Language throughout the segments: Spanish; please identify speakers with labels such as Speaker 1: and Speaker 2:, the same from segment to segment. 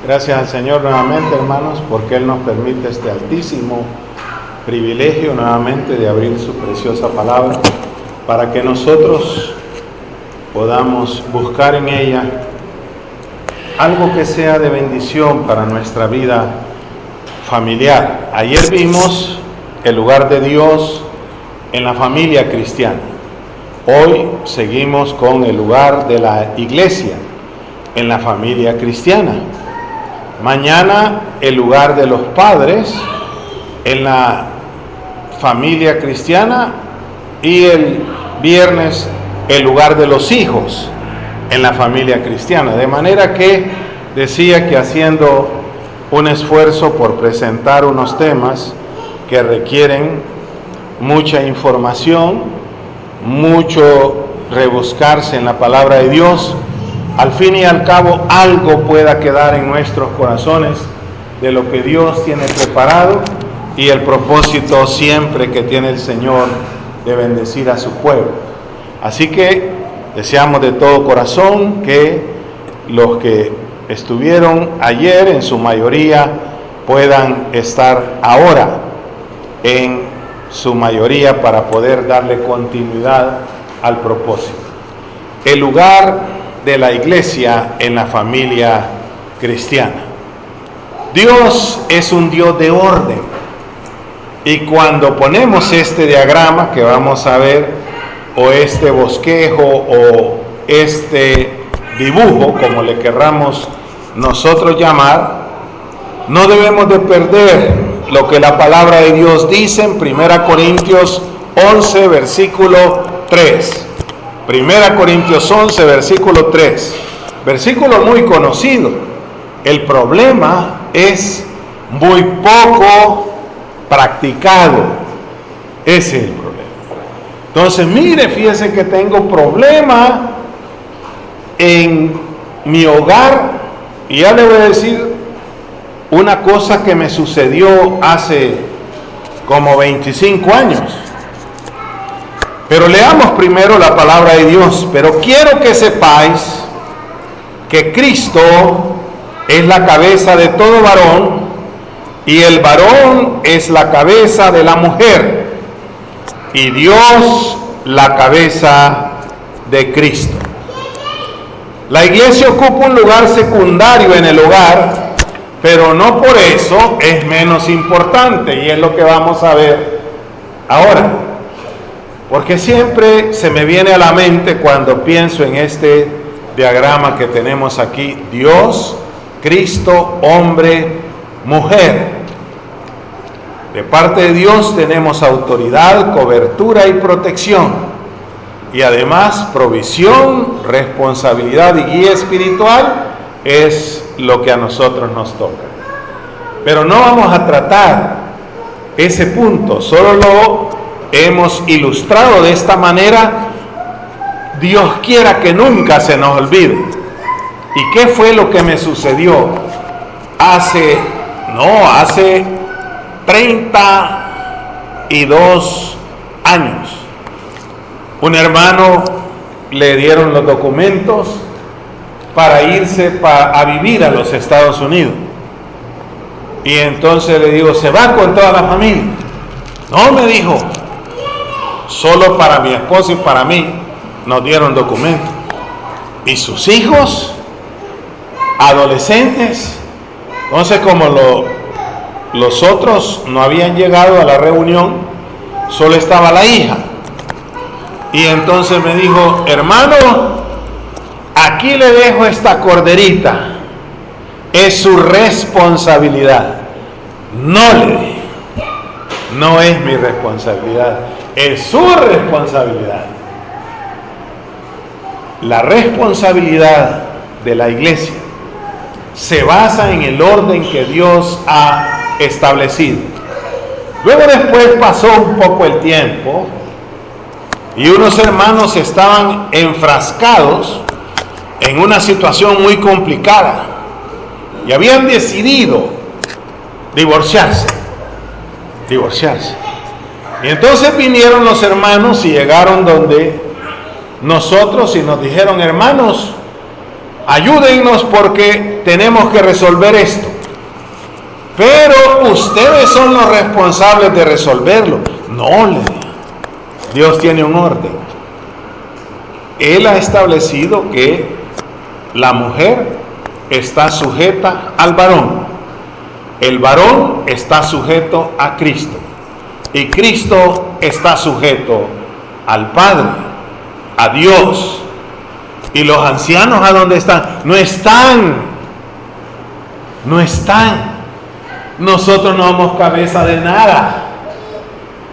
Speaker 1: Gracias al Señor nuevamente, hermanos, porque Él nos permite este altísimo privilegio nuevamente de abrir su preciosa palabra para que nosotros podamos buscar en ella algo que sea de bendición para nuestra vida familiar. Ayer vimos el lugar de Dios en la familia cristiana. Hoy seguimos con el lugar de la iglesia en la familia cristiana. Mañana el lugar de los padres en la familia cristiana y el viernes el lugar de los hijos en la familia cristiana. De manera que decía que haciendo un esfuerzo por presentar unos temas que requieren mucha información, mucho rebuscarse en la palabra de Dios, al fin y al cabo algo pueda quedar en nuestros corazones de lo que Dios tiene preparado y el propósito siempre que tiene el Señor de bendecir a su pueblo. Así que deseamos de todo corazón que los que estuvieron ayer en su mayoría puedan estar ahora en su mayoría para poder darle continuidad al propósito. El lugar de la iglesia en la familia cristiana. Dios es un Dios de orden, y cuando ponemos este diagrama que vamos a ver, o este bosquejo, o este dibujo, como le querramos nosotros llamar, no debemos de perder lo que la palabra de Dios dice en 1 Corintios 11, versículo 3. 1 Corintios 11, versículo 3, versículo muy conocido. El problema es muy poco practicado. Ese es el problema. Entonces, mire, fíjese que tengo problema en mi hogar, y ya le voy a decir una cosa que me sucedió hace como 25 años. Pero leamos primero la palabra de Dios. Pero quiero que sepáis que Cristo es la cabeza de todo varón, y el varón es la cabeza de la mujer, y Dios la cabeza de Cristo. La iglesia ocupa un lugar secundario en el hogar, pero no por eso es menos importante, y es lo que vamos a ver ahora. Porque siempre se me viene a la mente cuando pienso en este diagrama que tenemos aquí: Dios, Cristo, hombre, mujer. De parte de Dios tenemos autoridad, cobertura y protección, y además provisión, responsabilidad y guía espiritual es lo que a nosotros nos toca. Pero no vamos a tratar ese punto, solo lo hemos ilustrado de esta manera. Dios quiera que nunca se nos olvide. ¿Y qué fue lo que me sucedió hace 32 años? Un hermano le dieron los documentos para irse a vivir a los Estados Unidos, y entonces le digo: ¿se va con toda la familia? No, me dijo, solo para mi esposa y para mí nos dieron documentos. ¿Y sus hijos? Adolescentes. Entonces, como los otros no habían llegado a la reunión, solo estaba la hija. Y entonces me dijo: hermano, aquí le dejo esta corderita, es su responsabilidad. No le dije: no es mi responsabilidad, es su responsabilidad. La responsabilidad de la iglesia se basa en el orden que Dios ha establecido. Luego después pasó un poco el tiempo, y unos hermanos estaban enfrascados en una situación muy complicada y habían decidido divorciarse. Y entonces vinieron los hermanos y llegaron donde nosotros y nos dijeron: hermanos, ayúdennos porque tenemos que resolver esto. Pero ustedes son los responsables de resolverlo. No, le digo. Dios tiene un orden. Él ha establecido que la mujer está sujeta al varón. El varón está sujeto a Cristo. Y Cristo está sujeto al Padre, a Dios. ¿Y los ancianos a dónde están? No están. No están. Nosotros no somos cabeza de nada.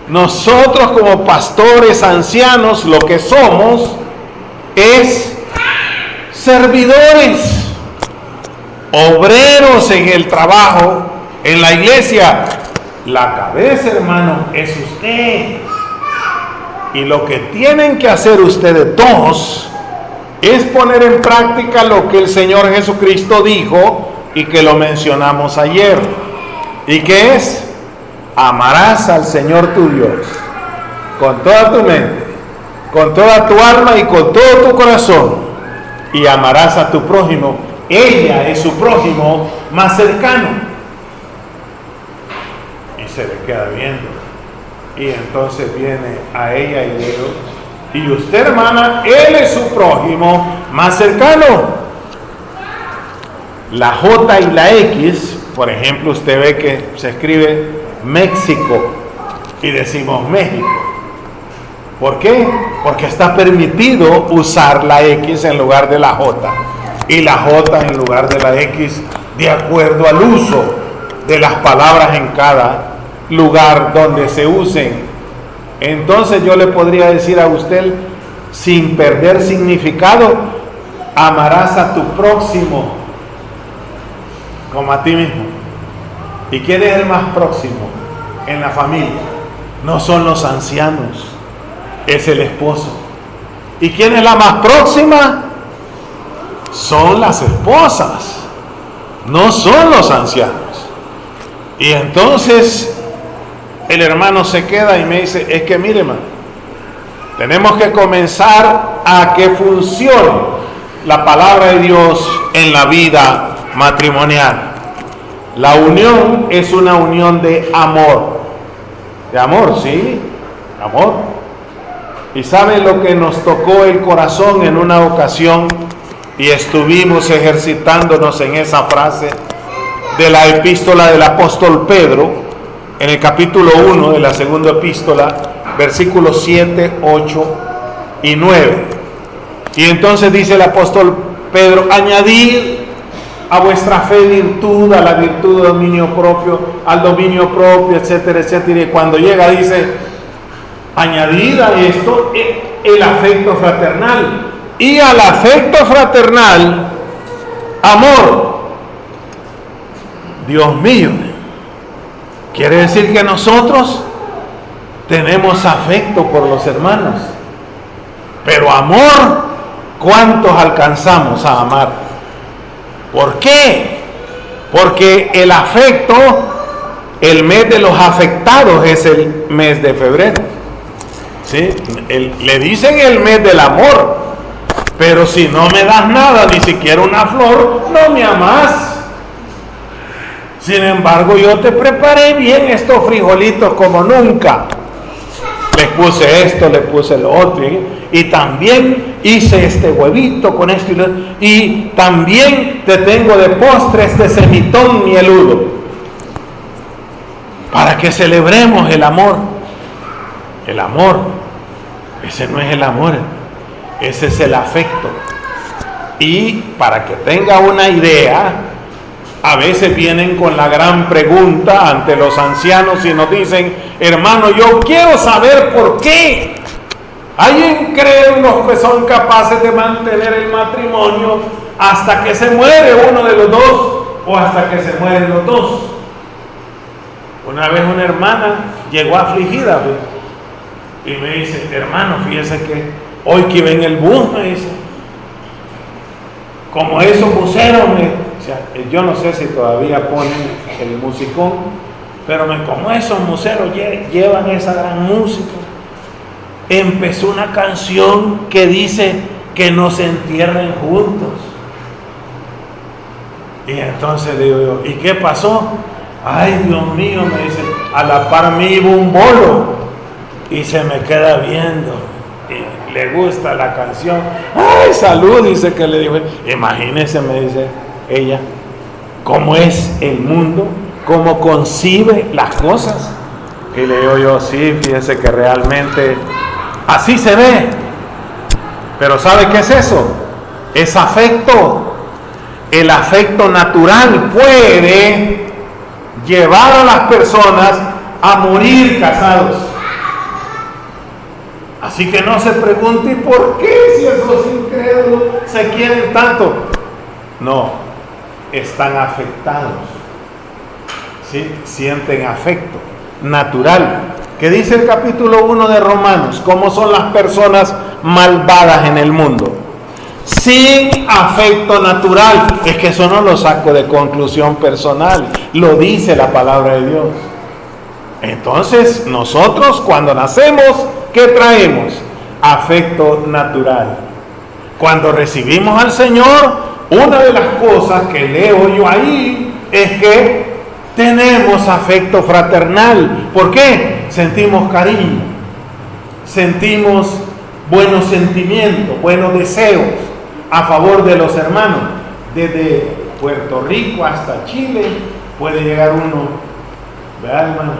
Speaker 1: Nosotros como pastores ancianos lo que somos es servidores, obreros en el trabajo, en la iglesia. La cabeza, hermano, es usted. Y lo que tienen que hacer ustedes dos es poner en práctica lo que el Señor Jesucristo dijo y que lo mencionamos ayer. ¿Y qué es? Amarás al Señor tu Dios con toda tu mente, con toda tu alma y con todo tu corazón. Y amarás a tu prójimo. Ella es su prójimo más cercano. Y se le queda viendo. Y entonces viene a ella y le dice: y usted, hermana, él es su prójimo más cercano. La J y la X, por ejemplo, usted ve que se escribe México y decimos México. ¿Por qué? Porque está permitido usar la X en lugar de la J y la J en lugar de la X, de acuerdo al uso de las palabras en cada lugar donde se usen. Entonces yo le podría decir a usted, sin perder significado: amarás a tu próximo como a ti mismo. ¿Y quién es el más próximo en la familia? No son los ancianos, es el esposo. ¿Y quién es la más próxima? Son las esposas, no son los ancianos. Y entonces el hermano se queda y me dice: es que mire, hermano, tenemos que comenzar a que funcione la palabra de Dios en la vida matrimonial. La unión es una unión de amor. De amor, sí, amor. Y ¿sabe lo que nos tocó el corazón en una ocasión? Y estuvimos ejercitándonos en esa frase de la epístola del apóstol Pedro, en el capítulo 1 de la segunda epístola, versículos 7, 8 y 9. Y entonces dice el apóstol Pedro: añadid a vuestra fe virtud, a la virtud dominio propio, al dominio propio, etcétera, etcétera. Y cuando llega dice: añadid a esto el afecto fraternal, y al afecto fraternal amor. Dios mío, quiere decir que nosotros tenemos afecto por los hermanos, pero amor, ¿cuántos alcanzamos a amar? ¿Por qué? Porque el afecto, el mes de los afectados es el mes de febrero. ¿Sí? Le dicen el mes del amor, pero si no me das nada, ni siquiera una flor, no me amás. Sin embargo, yo te preparé bien estos frijolitos como nunca. Les puse esto, les puse lo otro, y también hice este huevito con esto, y también te tengo de postre este semitón mieludo, para que celebremos el amor. El amor, ese no es el amor, ese es el afecto. Y para que tenga una idea, a veces vienen con la gran pregunta ante los ancianos y nos dicen: hermano, yo quiero saber por qué hay incrédulos que son capaces de mantener el matrimonio hasta que se muere uno de los dos o hasta que se mueren los dos. Una vez una hermana llegó afligida, ¿ves? Y me dice: hermano, fíjese que hoy que iba en el bus, me dice, como esos buceros, o sea, yo no sé si todavía ponen el musicón, pero como esos buceros llevan esa gran música, empezó una canción que dice que no se entierren juntos. Y entonces le digo yo, ¿y qué pasó? Ay, Dios mío, me dice, a la par mí iba un bolo y se me queda viendo y le gusta la canción. Ay, salud, dice que le digo. Imagínese, me dice ella, cómo es el mundo, cómo concibe las cosas. Y le digo yo, sí, fíjese que realmente así se ve. Pero ¿sabe qué es eso? Es afecto. El afecto natural puede llevar a las personas a morir casados. Así que no se pregunte por qué si esos incrédulos se quieren tanto. No, están afectados. ¿Sí? Sienten afecto natural. ¿Qué dice el capítulo 1 de Romanos? ¿Cómo son las personas malvadas en el mundo? Sin afecto natural. Es que eso no lo saco de conclusión personal, lo dice la palabra de Dios. Entonces nosotros cuando nacemos, ¿qué traemos? Afecto natural. Cuando recibimos al Señor, una de las cosas que leo yo ahí es que tenemos afecto fraternal. ¿Por qué? Sentimos cariño, sentimos buenos sentimientos, buenos deseos a favor de los hermanos. Desde Puerto Rico hasta Chile puede llegar uno, ¿verdad, hermano?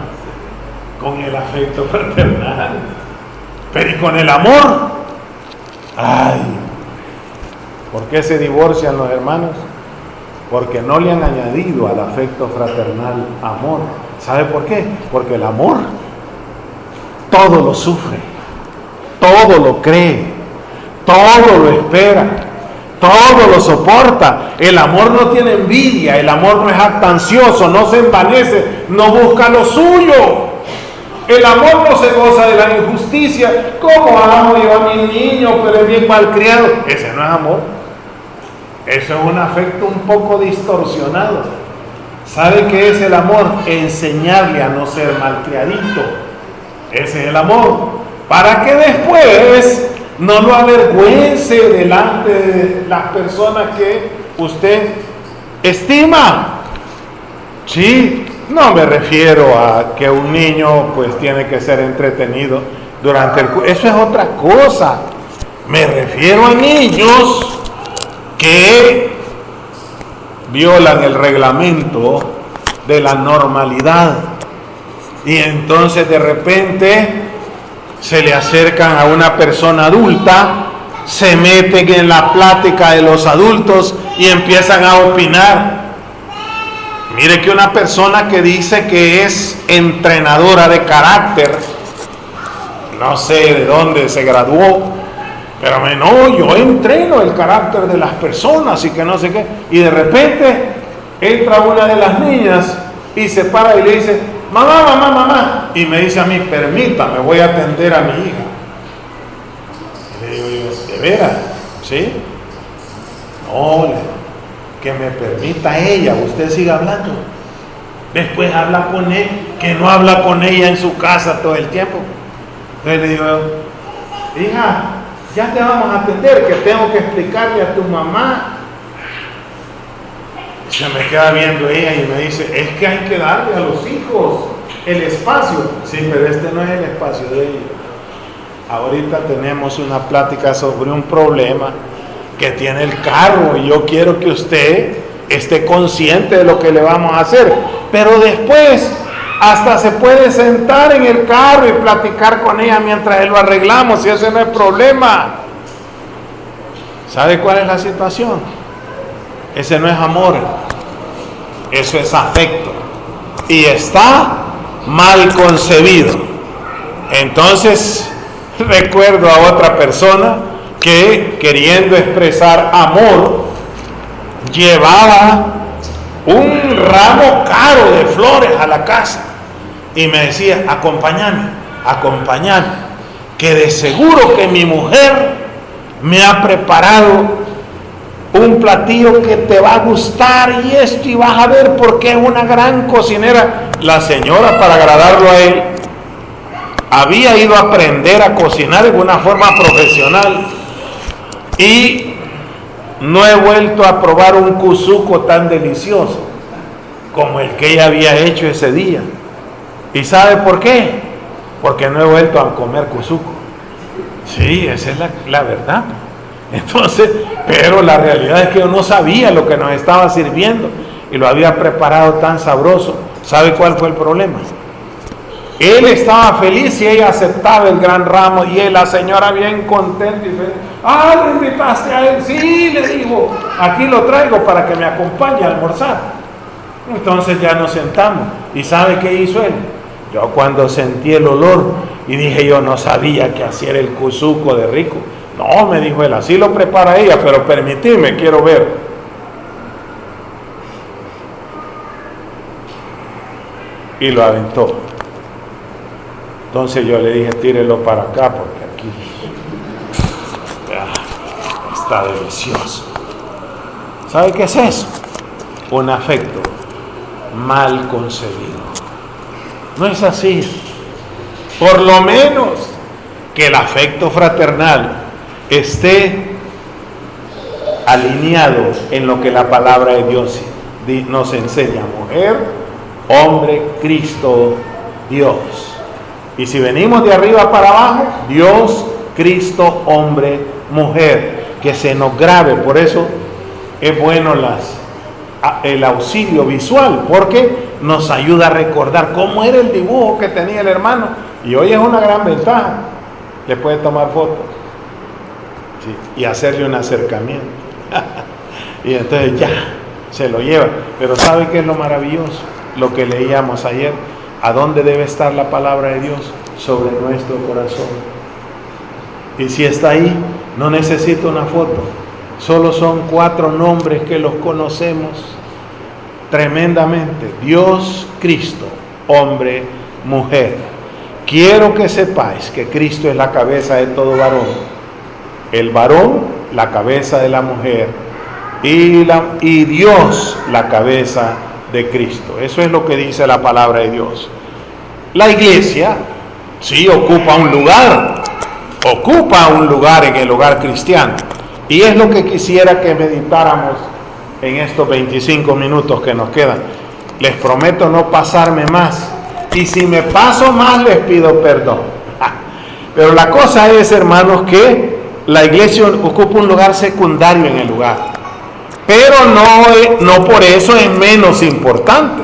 Speaker 1: Con el afecto fraternal. Pero ¿y con el amor? Ay, ¿por qué se divorcian los hermanos? Porque no le han añadido al afecto fraternal amor. ¿Sabe por qué? Porque el amor todo lo sufre, todo lo cree, todo lo espera, todo lo soporta. El amor no tiene envidia, el amor no es jactancioso, no se envanece, no busca lo suyo. El amor no se goza de la injusticia. ¿Cómo amo yo a mi niño, pero es bien malcriado? Ese no es amor. Eso es un afecto un poco distorsionado. ¿Sabe qué es el amor? Enseñarle a no ser malcriadito. Ese es el amor. Para que después no lo avergüence delante de las personas que usted estima. Sí, no me refiero a que un niño pues tiene que ser entretenido durante el curso. Eso es otra cosa. Me refiero a niños que violan el reglamento de la normalidad y entonces de repente se le acercan a una persona adulta, se meten en la plática de los adultos y empiezan a opinar. Mire que una persona que dice que es entrenadora de carácter, no sé de dónde se graduó, pero no, yo entreno el carácter de las personas y que no sé qué. Y de repente entra una de las niñas y se para y le dice, mamá, mamá, mamá. Y me dice a mí, permítame, voy a atender a mi hija. Y le digo yo, ¿de veras? ¿Sí? No, que me permita ella, usted siga hablando. Después habla con él, que no habla con ella en su casa todo el tiempo. Entonces le digo, hija, ya te vamos a atender, que tengo que explicarle a tu mamá. Se me queda viendo ella y me dice, es que hay que darle a los hijos el espacio. Sí, pero este no es el espacio de ella. Ahorita tenemos una plática sobre un problema que tiene el carro y yo quiero que usted esté consciente de lo que le vamos a hacer. Pero después hasta se puede sentar en el carro y platicar con ella mientras lo arreglamos, y ese no es problema. ¿Sabe cuál es la situación? Ese no es amor, eso es afecto y está mal concebido. Entonces recuerdo a otra persona que, queriendo expresar amor, llevaba un ramo caro de flores a la casa y me decía, acompáñame, que de seguro que mi mujer me ha preparado un platillo que te va a gustar y esto, y vas a ver porque es una gran cocinera. La señora, para agradarlo a él, había ido a aprender a cocinar de una forma profesional y no he vuelto a probar un cuzuco tan delicioso como el que ella había hecho ese día. ¿Y sabe por qué? Porque no he vuelto a comer cuzuco. Sí, esa es la verdad. Entonces, pero la realidad es que yo no sabía lo que nos estaba sirviendo y lo había preparado tan sabroso. ¿Sabe cuál fue el problema? Él estaba feliz y ella aceptaba el gran ramo y la señora bien contenta y feliz. Ah, ¿lo invitaste a él? Sí, le dijo, aquí lo traigo para que me acompañe a almorzar. Entonces ya nos sentamos. ¿Y sabe qué hizo él? Yo cuando sentí el olor y dije, yo no sabía que hacía el cuzuco de rico. No, me dijo él, así lo prepara ella, pero permitidme, quiero ver. Y lo aventó. Entonces yo le dije, tírelo para acá porque aquí está delicioso. ¿Sabe qué es eso? Un afecto mal concebido. No es así. Por lo menos que el afecto fraternal esté alineado en lo que la palabra de Dios nos enseña. Mujer, hombre, Cristo, Dios. Y si venimos de arriba para abajo, Dios, Cristo, hombre, mujer, que se nos grabe. Por eso es bueno el auxilio visual, porque nos ayuda a recordar cómo era el dibujo que tenía el hermano. Y hoy es una gran ventaja, le puede tomar fotos, sí, y hacerle un acercamiento. Y entonces ya se lo lleva. Pero ¿sabe qué es lo maravilloso? Lo que leíamos ayer. ¿A dónde debe estar la palabra de Dios? Sobre nuestro corazón. Y si está ahí, no necesita una foto. Solo son 4 nombres que los conocemos tremendamente. Dios, Cristo, hombre, mujer. Quiero que sepáis que Cristo es la cabeza de todo varón. El varón, la cabeza de la mujer. Y Dios, la cabeza de Cristo. Eso es lo que dice la palabra de Dios. La iglesia sí ocupa un lugar en el hogar cristiano, y es lo que quisiera que meditáramos en estos 25 minutos que nos quedan. Les prometo no pasarme más, y si me paso más les pido perdón. Pero la cosa es, hermanos, que la iglesia ocupa un lugar secundario en el lugar. Pero no por eso es menos importante.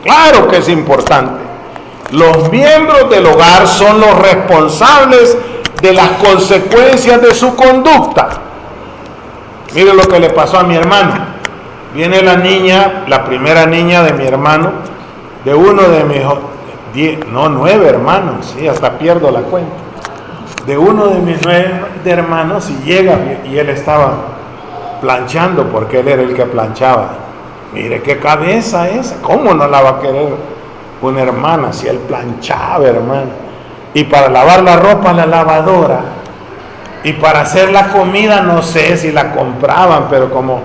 Speaker 1: Claro que es importante. Los miembros del hogar son los responsables de las consecuencias de su conducta. Mire lo que le pasó a mi hermano. Viene la niña, la primera niña de mi hermano, de uno de mis 9 hermanos, sí, hasta pierdo la cuenta. De uno de mis 9 hermanos, y llega, y él estaba planchando, porque él era el que planchaba. Mire qué cabeza esa, ¿cómo no la va a querer una hermana si él planchaba, hermano? Y para lavar la ropa, la lavadora, y para hacer la comida, no sé si la compraban, pero como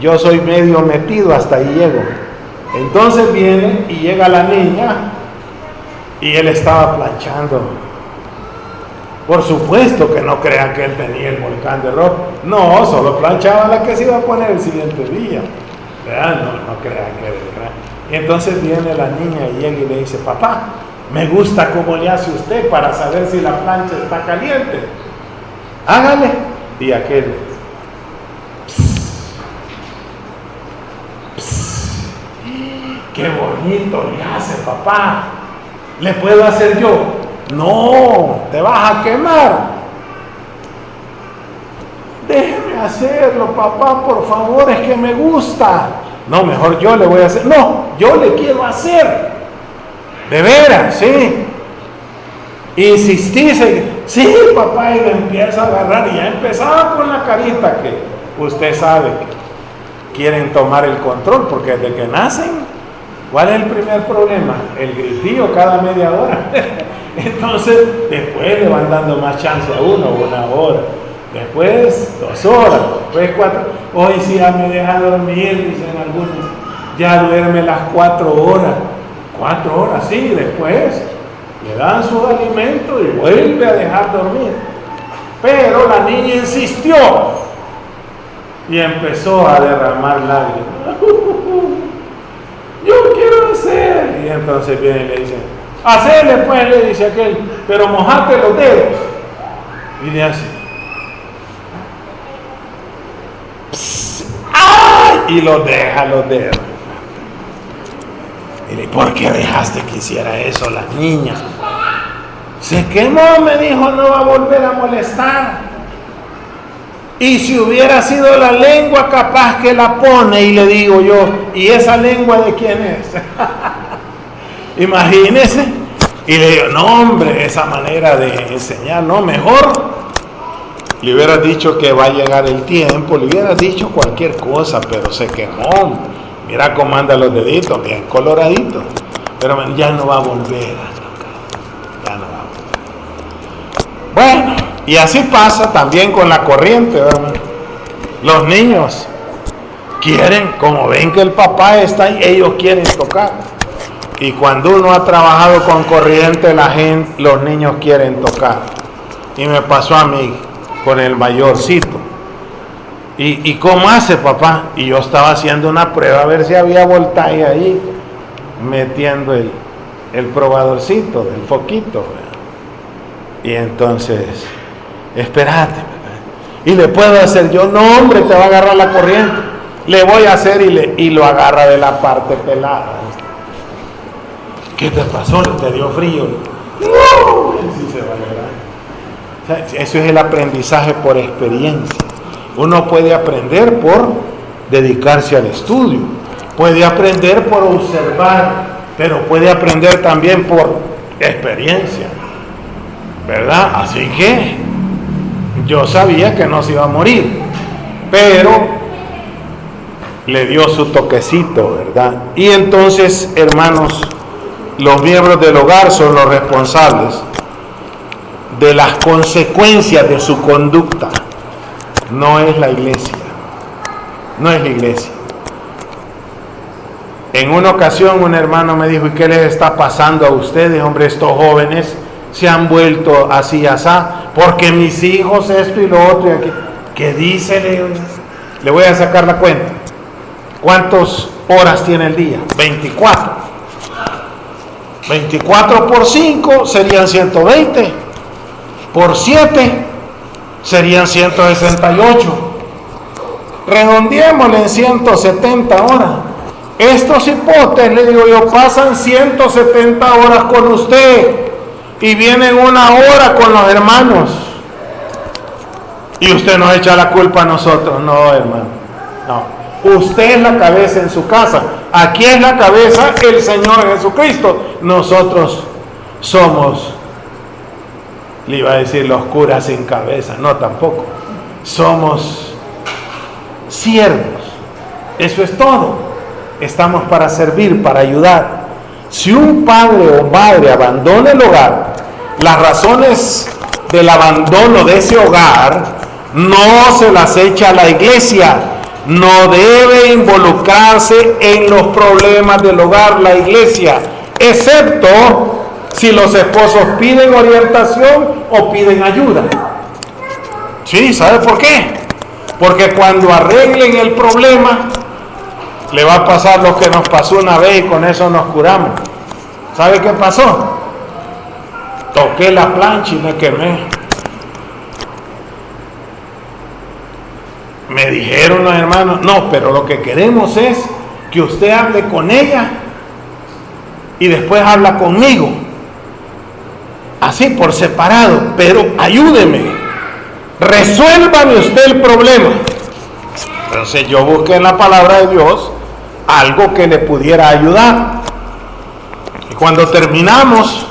Speaker 1: yo soy medio metido, hasta ahí llego. Entonces viene y llega la niña y él estaba planchando. Por supuesto que no crean que él tenía el volcán de ropa. No, solo planchaba la que se iba a poner el siguiente día. No crean que era el gran. Y entonces viene la niña y llega y le dice: papá, me gusta cómo le hace usted para saber si la plancha está caliente. Hágale. Y aquel: qué bonito le hace, papá. ¿Le puedo hacer yo? No, te vas a quemar. Déjeme hacerlo, papá, por favor, es que me gusta. No, mejor yo le voy a hacer. No, yo le quiero hacer. De veras, sí. Insistí, sí, papá, y le empieza a agarrar. Y ya empezaba con la carita que usted sabe que quieren tomar el control, porque desde que nacen, ¿cuál es el primer problema? El gritillo cada media hora. Entonces, después le van dando más chance a uno, 1 hora. Después 2 horas, después 4. Hoy sí ya me deja dormir, dicen algunos. Ya duerme las 4 horas. 4 horas, sí, después le dan sus alimentos y vuelve a dejar dormir. Pero la niña insistió. Y empezó a derramar lágrimas. Yo quiero hacer. Y entonces viene y le dice, hacele pues, le dice aquel, pero mojate los dedos. Y le hace, ¡ay! Y los deja los dedos. Y le dice, ¿por qué dejaste que hiciera eso la niña? Se quemó, me dijo, no va a volver a molestar. Y si hubiera sido la lengua, capaz que la pone. Y le digo yo, ¿y esa lengua de quién es? Imagínese. Y le digo, no hombre, esa manera de enseñar, no, mejor le hubieras dicho que va a llegar el tiempo, le hubieras dicho cualquier cosa, pero se quemó. Mira cómo anda los deditos, bien coloraditos. Pero ya no va a volver a tocar. Ya no va a volver. Bueno, y así pasa también con la corriente, ¿verdad? Los niños quieren, como ven que el papá está ahí, ellos quieren tocar. Y cuando uno ha trabajado con corriente, los niños quieren tocar. Y me pasó a mí con el mayorcito. ¿Y cómo hace, papá? Y yo estaba haciendo una prueba a ver si había voltaje ahí, metiendo el probadorcito del foquito, ¿verdad? Y entonces, espérate, ¿verdad? Y le puedo hacer yo, no hombre, te va a agarrar la corriente. Le voy a hacer y lo agarra de la parte pelada. ¿Qué te pasó? ¿Te dio frío? ¡No! Sí se va a lograr. O sea, eso es el aprendizaje por experiencia. Uno puede aprender por dedicarse al estudio, puede aprender por observar, pero puede aprender también por experiencia, ¿verdad? Así que yo sabía que no se iba a morir, pero le dio su toquecito, ¿verdad? Y entonces, hermanos, los miembros del hogar son los responsables de las consecuencias de su conducta. No es la iglesia, no es la iglesia. En una ocasión un hermano me dijo, ¿y qué les está pasando a ustedes? Hombre, estos jóvenes se han vuelto así, asá, porque mis hijos esto y lo otro. Y aquí. ¿Qué dice? Le voy a sacar la cuenta. ¿Cuántas horas tiene el día? 24. 24 por 5 serían 120. Por 7 serían 168. Redondeémosle en 170 horas. Estos hipotes, le digo yo, pasan 170 horas con usted y vienen 1 hora con los hermanos. Y usted nos echa la culpa a nosotros. No, hermano, no. Usted es la cabeza en su casa. Aquí es la cabeza el Señor Jesucristo. Nosotros somos, le iba a decir los curas sin cabeza, no, tampoco. Somos siervos. Eso es todo. Estamos para servir, para ayudar. Si un padre o madre abandona el hogar, las razones del abandono de ese hogar no se las echa a la iglesia. No debe involucrarse en los problemas del hogar la iglesia, excepto si los esposos piden orientación o piden ayuda. Sí, ¿sabe por qué? Porque cuando arreglen el problema, le va a pasar lo que nos pasó una vez y con eso nos curamos. ¿Sabe qué pasó? Toqué la plancha y me quemé. Me dijeron los hermanos, no, pero lo que queremos es que usted hable con ella y después habla conmigo. Así por separado, pero ayúdeme. Resuélvame usted el problema. Entonces yo busqué en la palabra de Dios algo que le pudiera ayudar. Y cuando terminamos,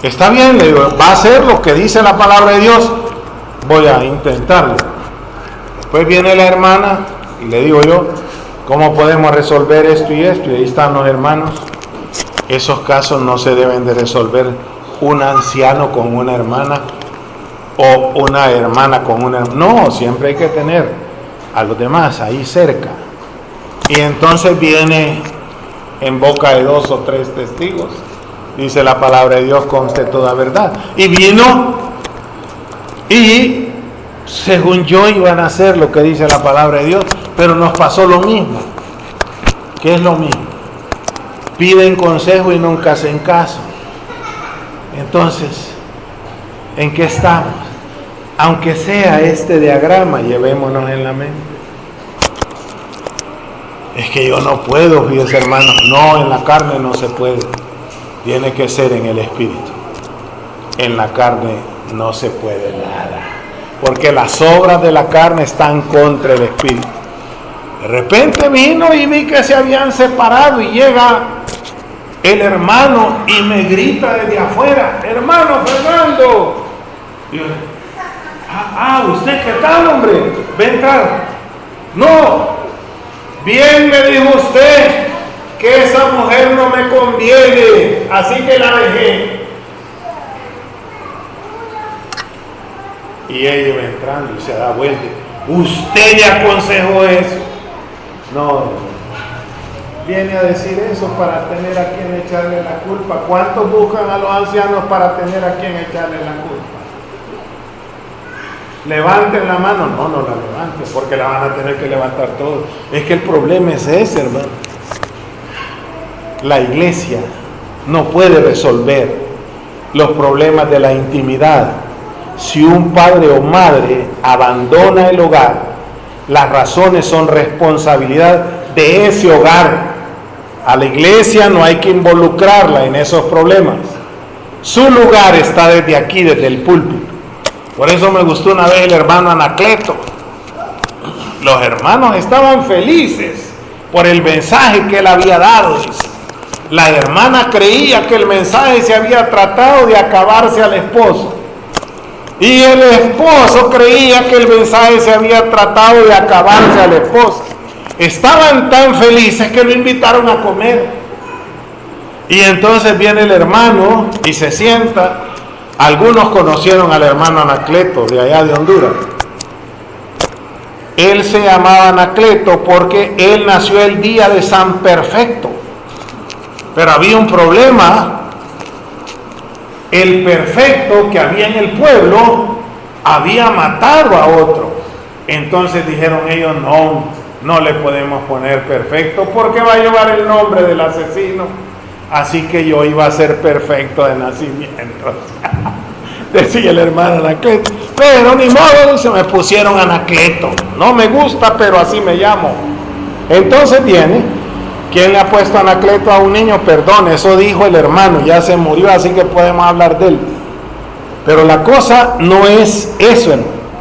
Speaker 1: está bien, le digo, va a hacer lo que dice la palabra de Dios. Voy a intentarlo. Después viene la hermana y le digo yo, ¿cómo podemos resolver esto y esto? Y ahí están los hermanos. Esos casos no se deben de resolver un anciano con una hermana o una hermana con una hermana. No, siempre hay que tener a los demás ahí cerca. Y entonces viene en boca de 2 o 3 testigos, dice la palabra de Dios, conste toda verdad. Y vino y según yo iban a hacer lo que dice la palabra de Dios, pero nos pasó lo mismo. ¿Qué es lo mismo? Piden consejo y nunca hacen caso. Entonces, ¿en qué estamos? Aunque sea este diagrama, llevémonos en la mente. Es que yo no puedo, fíjense hermanos, no, en la carne no se puede. Tiene que ser en el espíritu. En la carne no se puede nada, porque las obras de la carne están contra el espíritu. De repente vino y vi que se habían separado y llega el hermano y me grita desde afuera: hermano Fernando. Y yo, ¿usted qué tal, hombre? Ven a entrar. No, bien me dijo usted que esa mujer no me conviene, así que la dejé. Y ella iba entrando y se da vuelta: ¿usted le aconsejó eso? No, viene a decir eso para tener a quien echarle la culpa. ¿Cuántos buscan a los ancianos para tener a quien echarle la culpa? Levanten la mano. No la levanten, porque la van a tener que levantar todos. Es que el problema es ese, hermano. La iglesia no puede resolver los problemas de la intimidad. Si un padre o madre abandona el hogar, las razones son responsabilidad de ese hogar. A la iglesia no hay que involucrarla en esos problemas. Su lugar está desde aquí, desde el púlpito. Por eso me gustó una vez el hermano Anacleto. Los hermanos estaban felices por el mensaje que él había dado. La hermana creía que el mensaje se había tratado de acabarse al esposo. Y el esposo creía que el mensaje se había tratado de acabarse a la esposa. Estaban tan felices que lo invitaron a comer. Y entonces viene el hermano y se sienta. Algunos conocieron al hermano Anacleto de allá de Honduras. Él se llamaba Anacleto porque él nació el día de San Perfecto. Pero había un problema. El perfecto que había en el pueblo había matado a otro. Entonces dijeron ellos: no le podemos poner perfecto porque va a llevar el nombre del asesino. Así que yo iba a ser perfecto de nacimiento. Decía el hermano Anacleto. Pero ni modo, se me pusieron Anacleto. No me gusta, pero así me llamo. Entonces viene: ¿quién le ha puesto Anacleto a un niño? Perdón, eso dijo el hermano, ya se murió, así que podemos hablar de él. Pero la cosa no es eso,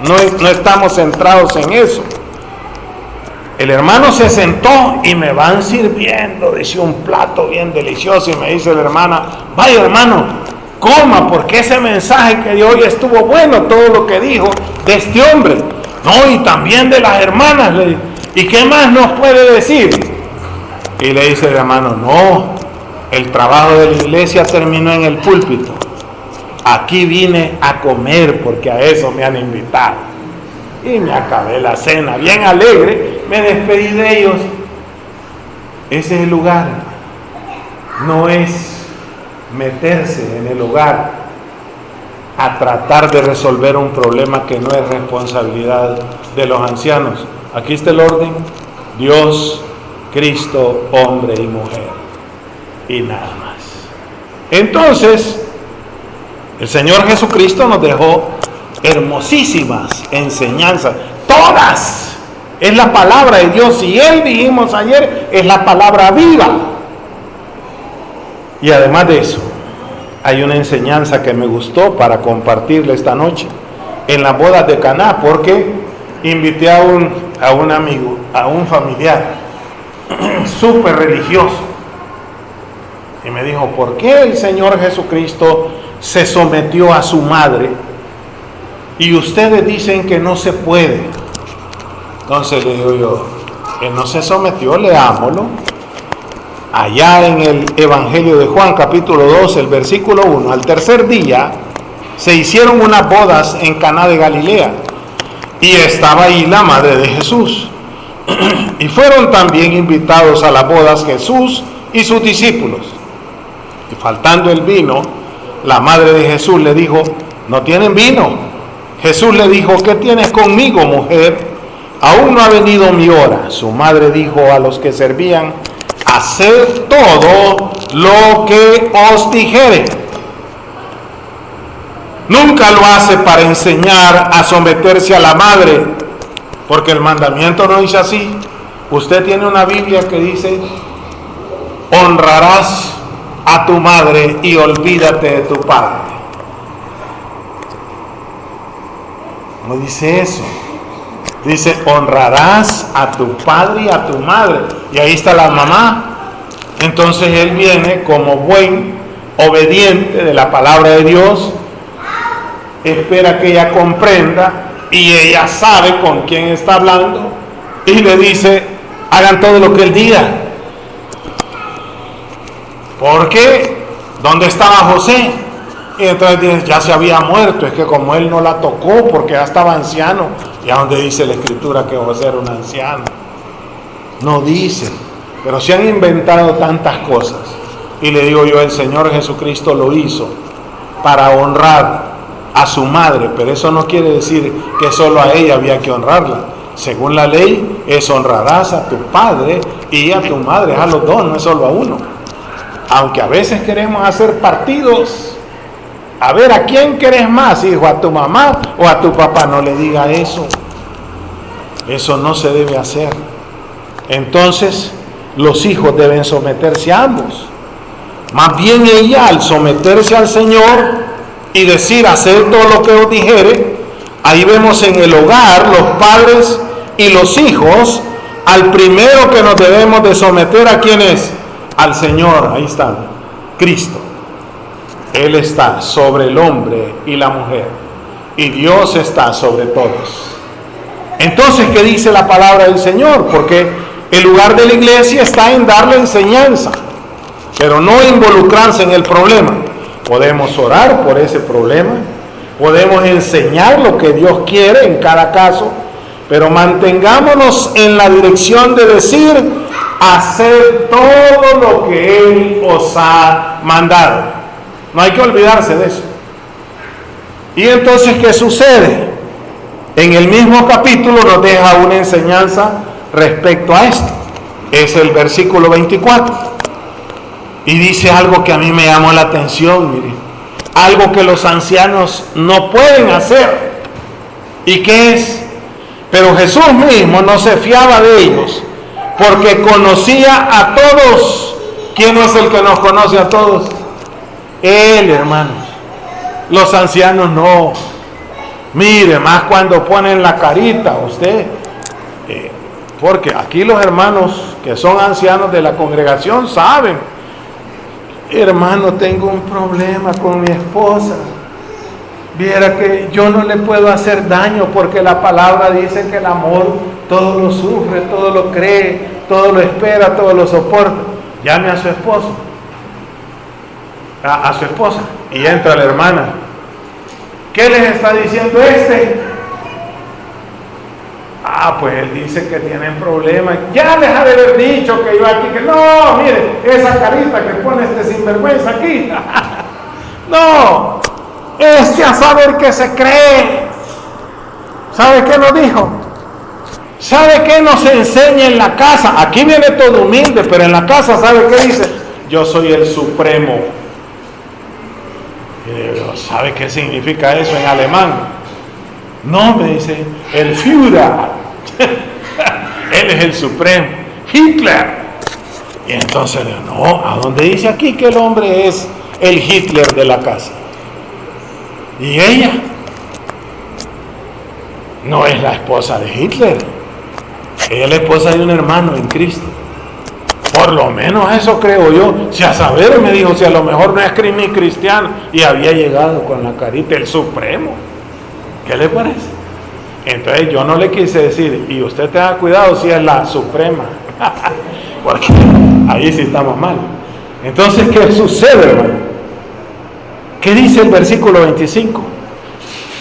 Speaker 1: no estamos centrados en eso. El hermano se sentó y me van sirviendo, decía, un plato bien delicioso, y me dice la hermana: vaya hermano, coma, porque ese mensaje que dio hoy estuvo bueno, todo lo que dijo de este hombre. No, y también de las hermanas. ¿Y qué más nos puede decir? Y le dice el hermano: no, el trabajo de la iglesia terminó en el púlpito. Aquí vine a comer porque a eso me han invitado. Y me acabé la cena bien alegre, me despedí de ellos. Ese es el lugar. No es meterse en el hogar a tratar de resolver un problema que no es responsabilidad de los ancianos. Aquí está el orden: Dios, Cristo, hombre y mujer, y nada más. Entonces, el Señor Jesucristo nos dejó hermosísimas enseñanzas, todas. Es la palabra de Dios, y Él, dijimos ayer, es la palabra viva. Y además de eso, hay una enseñanza que me gustó para compartirle esta noche en las bodas de Caná, porque invité a un amigo, a un familiar súper religioso, y me dijo: ¿por qué el Señor Jesucristo se sometió a su madre y ustedes dicen que no se puede? Entonces le digo yo: Él no se sometió, leámoslo. Allá en el Evangelio de Juan, capítulo 2, el versículo 1: al tercer día se hicieron unas bodas en Caná de Galilea, y estaba ahí la madre de Jesús. Y fueron también invitados a las bodas Jesús y sus discípulos. Y faltando el vino, la madre de Jesús le dijo: ¿no tienen vino? Jesús le dijo: ¿qué tienes conmigo, mujer? Aún no ha venido mi hora. Su madre dijo a los que servían: haced todo lo que os dijere. Nunca lo hace para enseñar a someterse a la madre, porque el mandamiento no dice así. Usted tiene una Biblia que dice: honrarás a tu madre y olvídate de tu padre. No dice eso. Dice: honrarás a tu padre y a tu madre. Y ahí está la mamá. Entonces él viene como buen obediente de la palabra de Dios, espera que ella comprenda, y ella sabe con quién está hablando, y le dice: hagan todo lo que él diga. ¿Por qué? ¿Dónde estaba José? Y entonces dice: ya se había muerto. Es que como él no la tocó porque ya estaba anciano. ¿Y a dónde dice la escritura que José era un anciano? No dice. Pero se han inventado tantas cosas. Y le digo yo, el Señor Jesucristo lo hizo para honrar a su madre, pero eso no quiere decir que solo a ella había que honrarla. Según la ley es: honrarás a tu padre y a tu madre, a los dos, no es solo a uno. Aunque a veces queremos hacer partidos, a ver a quién querés más, hijo, a tu mamá o a tu papá. No le diga eso. Eso no se debe hacer. Entonces los hijos deben someterse a ambos. Más bien ella, al someterse al Señor y decir: hacer todo lo que os dijere, ahí vemos en el hogar, los padres y los hijos, al primero que nos debemos de someter, ¿a quién es? Al Señor. Ahí está, Cristo. Él está sobre el hombre y la mujer, y Dios está sobre todos. Entonces, ¿qué dice la palabra del Señor? Porque el lugar de la iglesia está en darle enseñanza, pero no involucrarse en el problema. Podemos orar por ese problema, podemos enseñar lo que Dios quiere en cada caso, pero mantengámonos en la dirección de decir: hacer todo lo que Él os ha mandado. No hay que olvidarse de eso. Y entonces, ¿qué sucede? En el mismo capítulo nos deja una enseñanza respecto a esto. Es el versículo 24. Y dice algo que a mí me llamó la atención, mire. Algo que los ancianos no pueden hacer. ¿Y qué es? Pero Jesús mismo no se fiaba de ellos, porque conocía a todos. ¿Quién es el que nos conoce a todos? Él, hermanos. Los ancianos no. Mire, más cuando ponen la carita usted. Porque aquí los hermanos que son ancianos de la congregación saben: hermano, tengo un problema con mi esposa. Viera que yo no le puedo hacer daño, porque la palabra dice que el amor todo lo sufre, todo lo cree, todo lo espera, todo lo soporta. Llame a su esposo, a su esposa, y entra la hermana. ¿Qué les está diciendo este? Pues él dice que tienen problemas. Ya les ha de haber dicho que iba aquí, que no, mire, esa carita que pone este sinvergüenza aquí. No, a saber qué se cree. ¿Sabe qué nos dijo? ¿Sabe qué nos enseña en la casa? Aquí viene todo humilde, pero en la casa, ¿sabe qué dice? Yo soy el supremo. ¿Sabe qué significa eso en alemán? No, me dice, el Führer. Él es el supremo, Hitler. Y entonces, no, ¿a dónde dice aquí que el hombre es el Hitler de la casa? Y ella no es la esposa de Hitler. Ella es la esposa de un hermano en Cristo. Por lo menos eso creo yo. Si a saber, me dijo, si a lo mejor no es ni cristiano, y había llegado con la carita el supremo. ¿Qué le parece? Entonces yo no le quise decir: y usted tenga cuidado si es la suprema, porque ahí sí estamos mal. Entonces, ¿qué sucede, hermano? ¿Qué dice el versículo 25?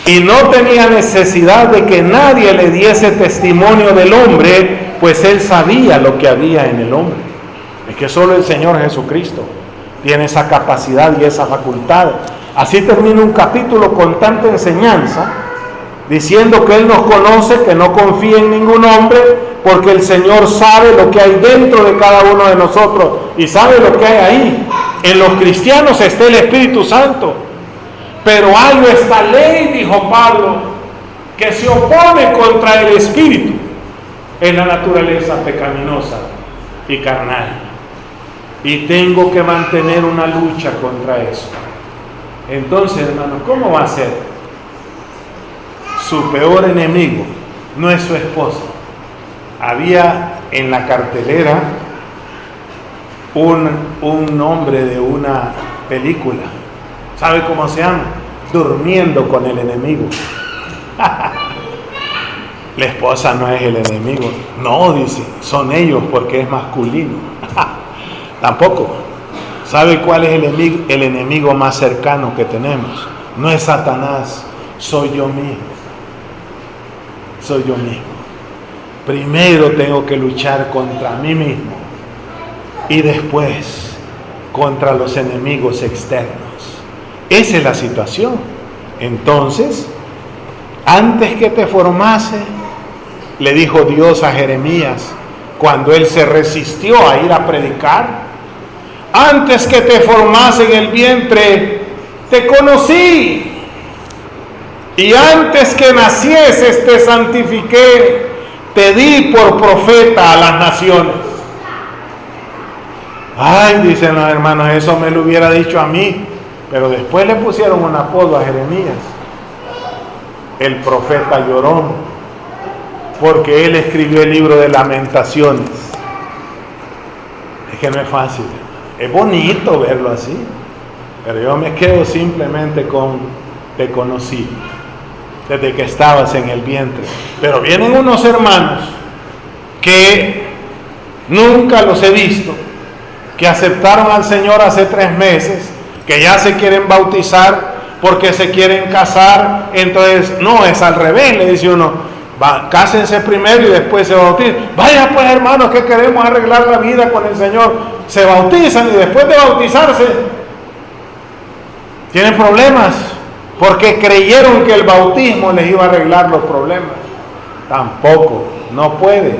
Speaker 1: Y no tenía necesidad de que nadie le diese testimonio del hombre, pues él sabía lo que había en el hombre. Es que solo el Señor Jesucristo tiene esa capacidad y esa facultad. Así termina un capítulo con tanta enseñanza, diciendo que Él nos conoce, que no confía en ningún hombre, porque el Señor sabe lo que hay dentro de cada uno de nosotros y sabe lo que hay ahí. En los cristianos está el Espíritu Santo, pero hay esta ley, dijo Pablo, que se opone contra el Espíritu, es la naturaleza pecaminosa y carnal, y tengo que mantener una lucha contra eso. Entonces, hermanos, ¿cómo va a ser? Su peor enemigo no es su esposa. Había en la cartelera un nombre de una película. ¿Sabe cómo se llama? Durmiendo con el enemigo. La esposa no es el enemigo. No, dice, son ellos porque es masculino. Tampoco. ¿Sabe cuál es el enemigo más cercano que tenemos? No es Satanás, soy yo mismo. Soy yo mismo. Primero tengo que luchar contra mí mismo y después contra los enemigos externos. Esa es la situación. Entonces, antes que te formase, le dijo Dios a Jeremías, cuando él se resistió a ir a predicar, antes que te formase en el vientre, te conocí. Y antes que nacieses te santifiqué, te di por profeta a las naciones. Ay, dicen los hermanos, eso me lo hubiera dicho a mí. Pero después le pusieron un apodo a Jeremías, el profeta llorón, porque él escribió el libro de Lamentaciones. Es que no es fácil, es bonito verlo así, pero yo me quedo simplemente con te conocí desde que estabas en el vientre. Pero vienen unos hermanos que nunca los he visto, que aceptaron al Señor hace 3 meses, que ya se quieren bautizar porque se quieren casar. Entonces, no, es al revés, le dice uno, cásense primero y después se bautizan. Vaya pues, hermanos, que queremos arreglar la vida con el Señor. Se bautizan y después de bautizarse tienen problemas porque creyeron que el bautismo les iba a arreglar los problemas. Tampoco, no puede.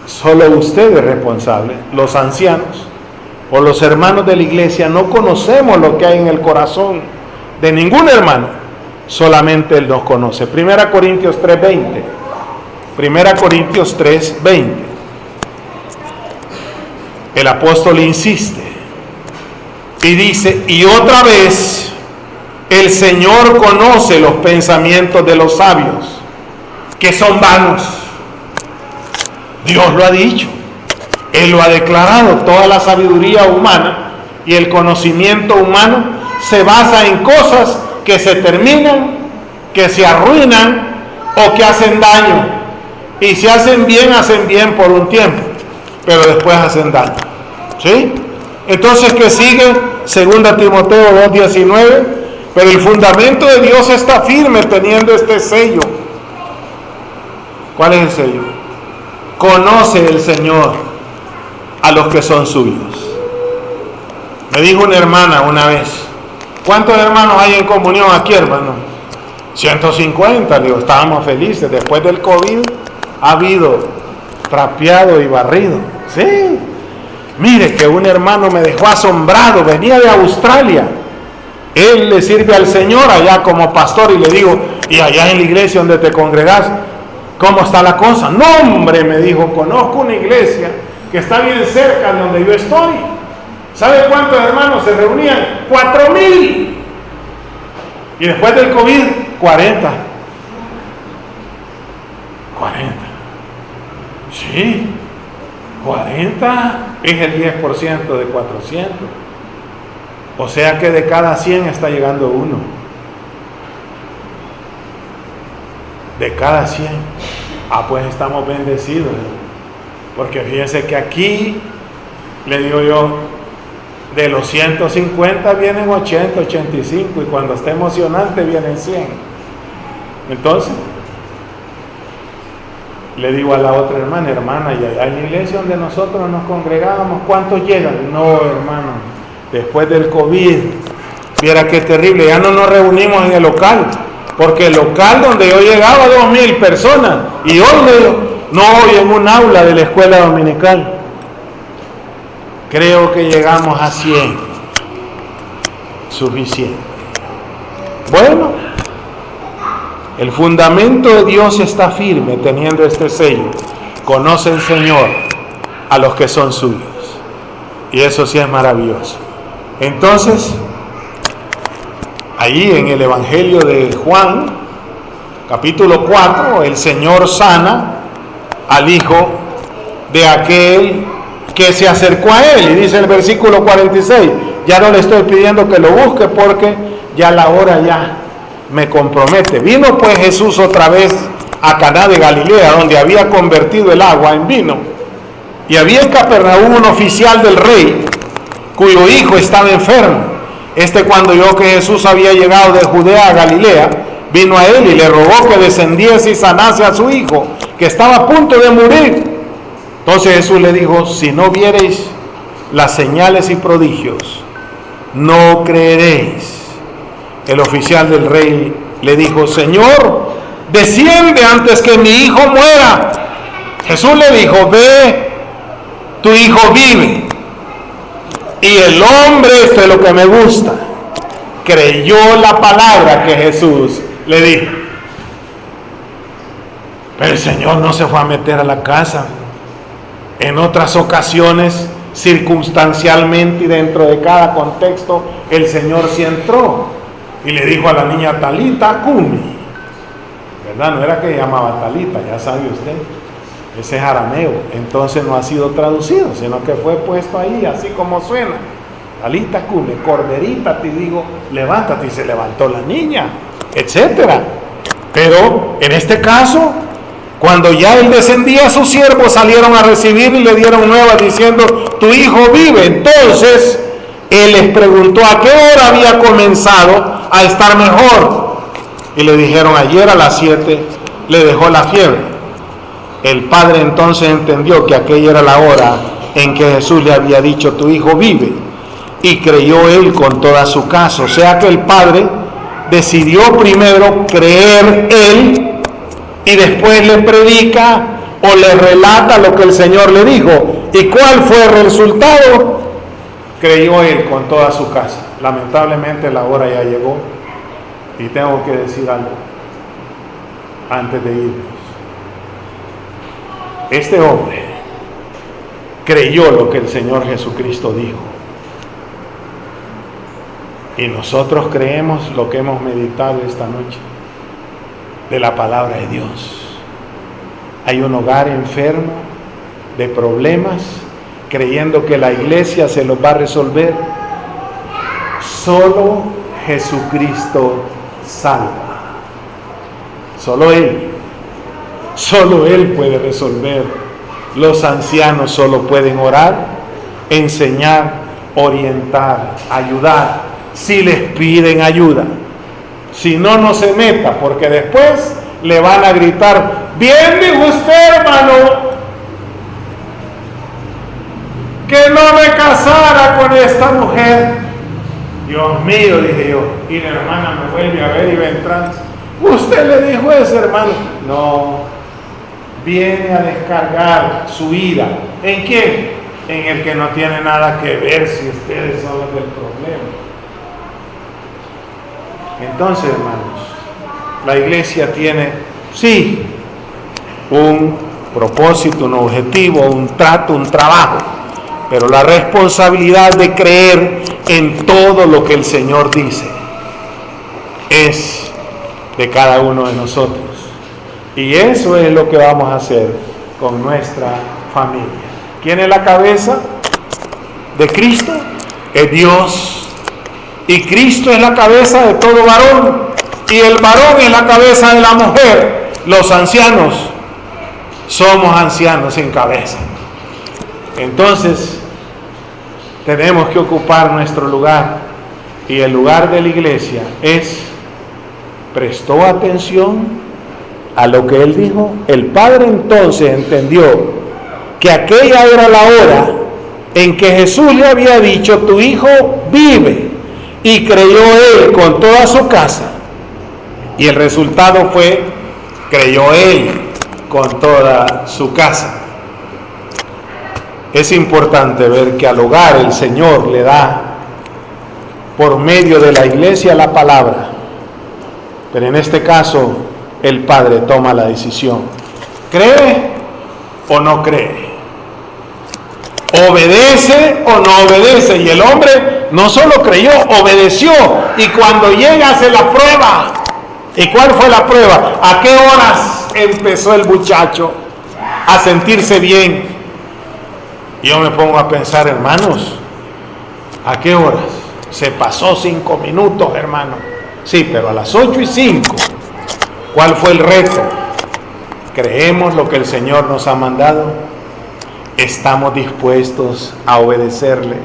Speaker 1: Solo usted es responsable, los ancianos o los hermanos de la iglesia. No conocemos lo que hay en el corazón de ningún hermano, solamente Él nos conoce. 1 Corintios 3:20. 1 Corintios 3:20. El apóstol insiste y dice, y otra vez, el Señor conoce los pensamientos de los sabios, que son vanos. Dios lo ha dicho. Él lo ha declarado. Toda la sabiduría humana y el conocimiento humano se basa en cosas que se terminan, que se arruinan o que hacen daño. Y si hacen bien por un tiempo, pero después hacen daño. ¿Sí? Entonces, ¿qué sigue? 2 Timoteo 2:19. Pero el fundamento de Dios está firme teniendo este sello. ¿Cuál es el sello? Conoce el Señor a los que son suyos. Me dijo una hermana una vez, ¿cuántos hermanos hay en comunión aquí, hermano? 150, digo, estábamos felices. Después del COVID ha habido trapeado y barrido. Sí, mire que un hermano me dejó asombrado, venía de Australia. Él le sirve al Señor allá como pastor y le digo, y allá en la iglesia donde te congregas, ¿cómo está la cosa? No, hombre, me dijo, conozco una iglesia que está bien cerca de donde yo estoy. ¿Sabe cuántos hermanos se reunían? 4,000. Y después del COVID, 40. 40. Sí, 40 es el 10% de 400. O sea que de cada 100 está llegando uno. De cada 100. Pues estamos bendecidos. Porque fíjense que aquí, le digo yo, de los 150 vienen 80, 85, y cuando está emocionante vienen 100. Entonces, le digo a la otra hermana, y allá en la iglesia donde nosotros nos congregábamos, ¿cuántos llegan? No, hermano, después del COVID, viera qué terrible, ya no nos reunimos en el local, Porque el local donde yo llegaba 2,000 personas y hoy no voy en un aula de la escuela dominical. Creo que llegamos a 100. Suficiente. Bueno, el fundamento de Dios está firme teniendo este sello. Conoce el Señor a los que son suyos. Y eso sí es maravilloso. Entonces, allí en el Evangelio de Juan, capítulo 4, el Señor sana al hijo de aquel que se acercó a él. Y dice el versículo 46, ya no le estoy pidiendo que lo busque porque ya la hora ya me compromete. Vino pues Jesús otra vez a Caná de Galilea, donde había convertido el agua en vino. Y había en Capernaum un oficial del rey, cuyo hijo estaba enfermo. Cuando oyó que Jesús había llegado de Judea a Galilea, vino a él y le rogó que descendiese y sanase a su hijo, que estaba a punto de morir. Entonces Jesús le dijo, si no viereis las señales y prodigios, no creeréis. El oficial del rey le dijo, Señor, desciende antes que mi hijo muera. Jesús le dijo, ve, tu hijo vive. Y el hombre, esto es lo que me gusta, creyó la palabra que Jesús le dijo. Pero el Señor no se fue a meter a la casa. En otras ocasiones, circunstancialmente y dentro de cada contexto, el Señor sí entró y le dijo a la niña, Talita cumi. ¿Verdad? No era que llamaba Talita, ya sabe usted. Ese es arameo, entonces no ha sido traducido, sino que fue puesto ahí, así como suena. Talita cumi, corderita, te digo, levántate, y se levantó la niña, etcétera. Pero en este caso, cuando ya él descendía, sus siervos salieron a recibir y le dieron nuevas diciendo, tu hijo vive. Entonces él les preguntó a qué hora había comenzado a estar mejor. Y le dijeron, ayer a las 7 le dejó la fiebre. El padre entonces entendió que aquella era la hora en que Jesús le había dicho, tu hijo vive. Y creyó él con toda su casa. O sea que el padre decidió primero creer él y después le predica o le relata lo que el Señor le dijo. ¿Y cuál fue el resultado? Creyó él con toda su casa. Lamentablemente la hora ya llegó y tengo que decir algo antes de irnos. Este hombre creyó lo que el Señor Jesucristo dijo. Y nosotros creemos lo que hemos meditado esta noche de la palabra de Dios. Hay un hogar enfermo de problemas, creyendo que la iglesia se los va a resolver. Solo Jesucristo salva. Solo Él puede resolver. Los ancianos solo pueden orar, enseñar, orientar, ayudar, si les piden ayuda. Si no, no se meta, porque después le van a gritar, bien dijo usted, hermano, que no me casara con esta mujer. Dios mío, dije yo, y la hermana me vuelve a ver y va entrando. Usted le dijo eso, hermano. No, viene a descargar su ira. ¿En quién? En el que no tiene nada que ver si ustedes son los del problema. Entonces, hermanos, la iglesia tiene, sí, un propósito, un objetivo, un trato, un trabajo, pero la responsabilidad de creer en todo lo que el Señor dice es de cada uno de nosotros. Y eso es lo que vamos a hacer con nuestra familia. ¿Quién es la cabeza de Cristo? Es Dios. Y Cristo es la cabeza de todo varón. Y el varón es la cabeza de la mujer. Los ancianos somos ancianos sin cabeza. Entonces, tenemos que ocupar nuestro lugar. Y el lugar de la iglesia prestó atención a lo que él dijo. El padre entonces entendió que aquella era la hora en que Jesús le había dicho, tu hijo vive. Y creyó él con toda su casa. Y el resultado fue, creyó él con toda su casa. Es importante ver que al hogar el Señor le da por medio de la iglesia la palabra, pero en este caso el Padre toma la decisión. ¿Cree o no cree? ¿Obedece o no obedece? Y el hombre no solo creyó, obedeció, y cuando llega hace la prueba. ¿Y cuál fue la prueba? ¿A qué horas empezó el muchacho a sentirse bien? Yo me pongo a pensar, hermanos, ¿a qué horas? Se pasó 5 minutos, hermano. Sí, pero a las 8:05. ¿Cuál fue el reto? ¿Creemos lo que el Señor nos ha mandado? ¿Estamos dispuestos a obedecerle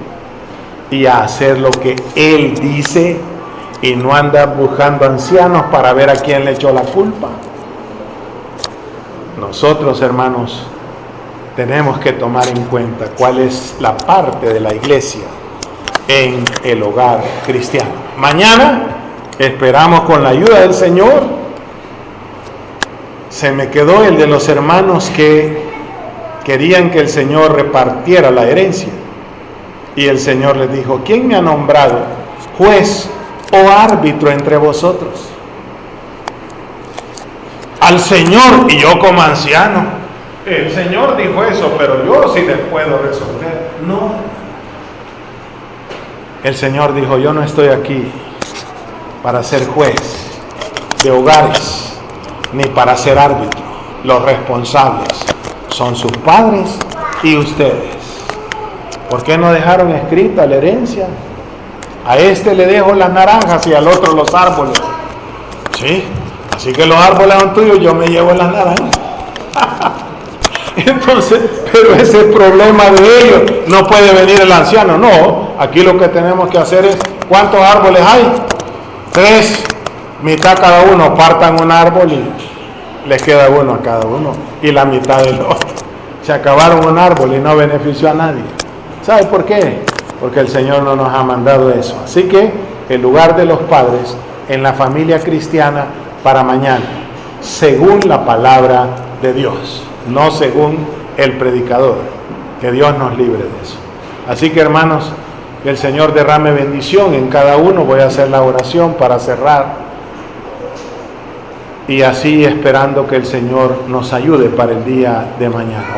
Speaker 1: y a hacer lo que Él dice y no andar buscando ancianos para ver a quién le echó la culpa? Nosotros, hermanos, tenemos que tomar en cuenta cuál es la parte de la iglesia en el hogar cristiano. Mañana esperamos, con la ayuda del Señor. Se me quedó el de los hermanos que querían que el Señor repartiera la herencia. Y el Señor les dijo: ¿quién me ha nombrado juez o árbitro entre vosotros? Al Señor. Y yo como anciano: el Señor dijo eso, pero yo sí les puedo resolver. No. El Señor dijo: yo no estoy aquí para ser juez de hogares, ni para ser árbitro. Los responsables son sus padres y ustedes. ¿Por qué no dejaron escrita la herencia? A este le dejo las naranjas y al otro los árboles. Sí, así que los árboles son tuyos, yo me llevo las naranjas. Entonces, pero ese problema de ellos, no puede venir el anciano. No, aquí lo que tenemos que hacer es, ¿cuántos árboles hay? 3, mitad cada uno. Partan un árbol y les queda uno a cada uno, y la mitad del otro. Se acabaron un árbol y no benefició a nadie. ¿Sabe por qué? Porque el Señor no nos ha mandado eso. Así que el lugar de los padres en la familia cristiana para mañana, según la palabra de Dios, no según el predicador. Que Dios nos libre de eso. Así que, hermanos, que el Señor derrame bendición en cada uno. Voy a hacer la oración para cerrar, y así esperando que el Señor nos ayude para el día de mañana.